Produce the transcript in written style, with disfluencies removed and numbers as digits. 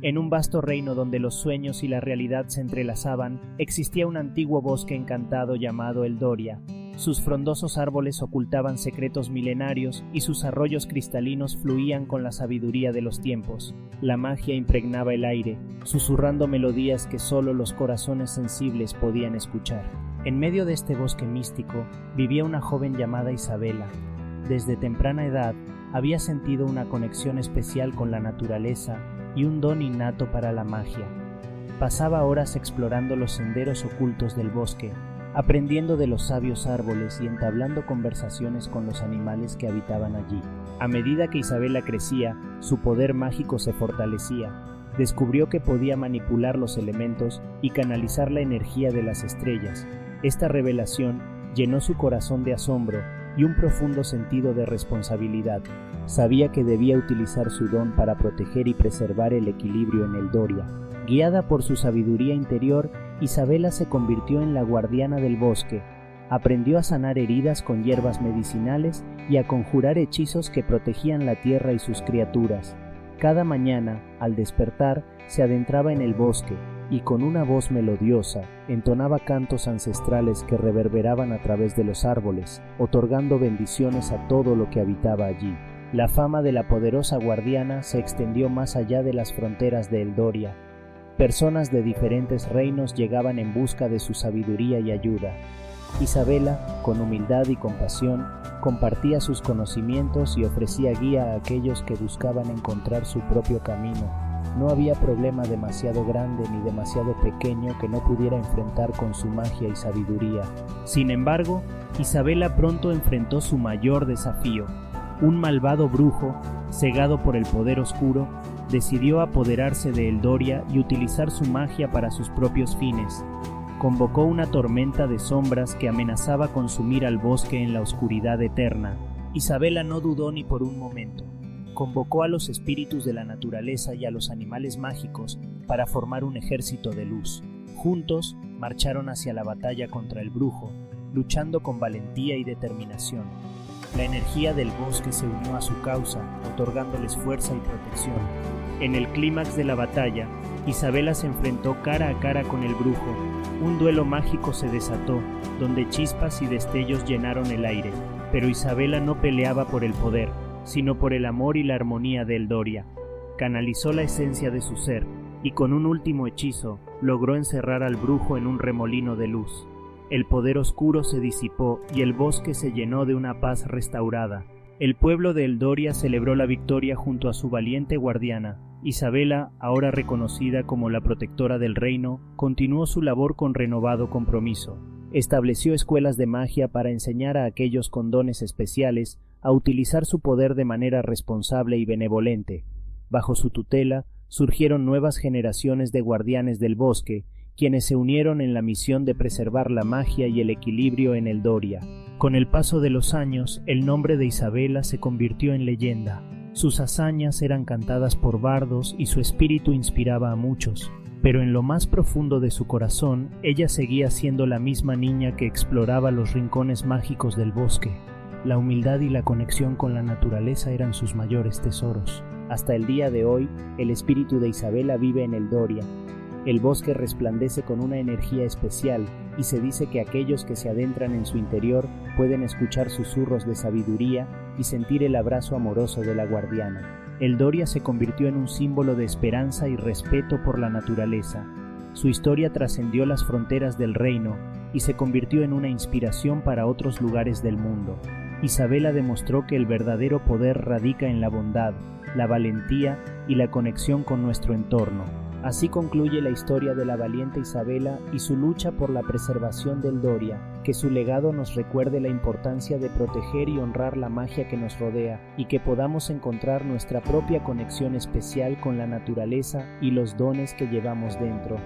En un vasto reino donde los sueños y la realidad se entrelazaban, existía un antiguo bosque encantado llamado Eldoria. Sus frondosos árboles ocultaban secretos milenarios y sus arroyos cristalinos fluían con la sabiduría de los tiempos. La magia impregnaba el aire, susurrando melodías que solo los corazones sensibles podían escuchar. En medio de este bosque místico vivía una joven llamada Isabela. Desde temprana edad había sentido una conexión especial con la naturaleza y un don innato para la magia. Pasaba horas explorando los senderos ocultos del bosque, aprendiendo de los sabios árboles y entablando conversaciones con los animales que habitaban allí. A medida que Isabela crecía, su poder mágico se fortalecía. Descubrió que podía manipular los elementos y canalizar la energía de las estrellas. Esta revelación llenó su corazón de asombro y un profundo sentido de responsabilidad. Sabía que debía utilizar su don para proteger y preservar el equilibrio en Eldoria. Guiada por su sabiduría interior, Isabela se convirtió en la guardiana del bosque. Aprendió a sanar heridas con hierbas medicinales y a conjurar hechizos que protegían la tierra y sus criaturas. Cada mañana, al despertar, se adentraba en el bosque y con una voz melodiosa entonaba cantos ancestrales que reverberaban a través de los árboles, otorgando bendiciones a todo lo que habitaba allí. La fama de la poderosa guardiana se extendió más allá de las fronteras de Eldoria. Personas de diferentes reinos llegaban en busca de su sabiduría y ayuda. Isabela, con humildad y compasión, compartía sus conocimientos y ofrecía guía a aquellos que buscaban encontrar su propio camino. No había problema demasiado grande ni demasiado pequeño que no pudiera enfrentar con su magia y sabiduría. Sin embargo, Isabela pronto enfrentó su mayor desafío. Un malvado brujo, cegado por el poder oscuro, decidió apoderarse de Eldoria y utilizar su magia para sus propios fines. Convocó una tormenta de sombras que amenazaba consumir al bosque en la oscuridad eterna. Isabela no dudó ni por un momento. Convocó a los espíritus de la naturaleza y a los animales mágicos para formar un ejército de luz. Juntos marcharon hacia la batalla contra el brujo, luchando con valentía y determinación. La energía del bosque se unió a su causa, otorgándoles fuerza y protección. En el clímax de la batalla, Isabela se enfrentó cara a cara con el brujo. Un duelo mágico se desató, donde chispas y destellos llenaron el aire. Pero Isabela no peleaba por el poder, sino por el amor y la armonía de Eldoria. Canalizó la esencia de su ser, y con un último hechizo, logró encerrar al brujo en un remolino de luz. El poder oscuro se disipó y el bosque se llenó de una paz restaurada. El pueblo de Eldoria celebró la victoria junto a su valiente guardiana. Isabela, ahora reconocida como la protectora del reino, continuó su labor con renovado compromiso. Estableció escuelas de magia para enseñar a aquellos con dones especiales a utilizar su poder de manera responsable y benevolente. Bajo su tutela surgieron nuevas generaciones de guardianes del bosque, quienes se unieron en la misión de preservar la magia y el equilibrio en Eldoria. Con el paso de los años, el nombre de Isabela se convirtió en leyenda. Sus hazañas eran cantadas por bardos y su espíritu inspiraba a muchos. Pero en lo más profundo de su corazón, ella seguía siendo la misma niña que exploraba los rincones mágicos del bosque. La humildad y la conexión con la naturaleza eran sus mayores tesoros. Hasta el día de hoy, el espíritu de Isabela vive en Eldoria. El bosque resplandece con una energía especial y se dice que aquellos que se adentran en su interior pueden escuchar susurros de sabiduría y sentir el abrazo amoroso de la guardiana. Eldoria se convirtió en un símbolo de esperanza y respeto por la naturaleza. Su historia trascendió las fronteras del reino y se convirtió en una inspiración para otros lugares del mundo. Isabela demostró que el verdadero poder radica en la bondad, la valentía y la conexión con nuestro entorno. Así concluye la historia de la valiente Isabela y su lucha por la preservación de Eldoria. Que su legado nos recuerde la importancia de proteger y honrar la magia que nos rodea, y que podamos encontrar nuestra propia conexión especial con la naturaleza y los dones que llevamos dentro.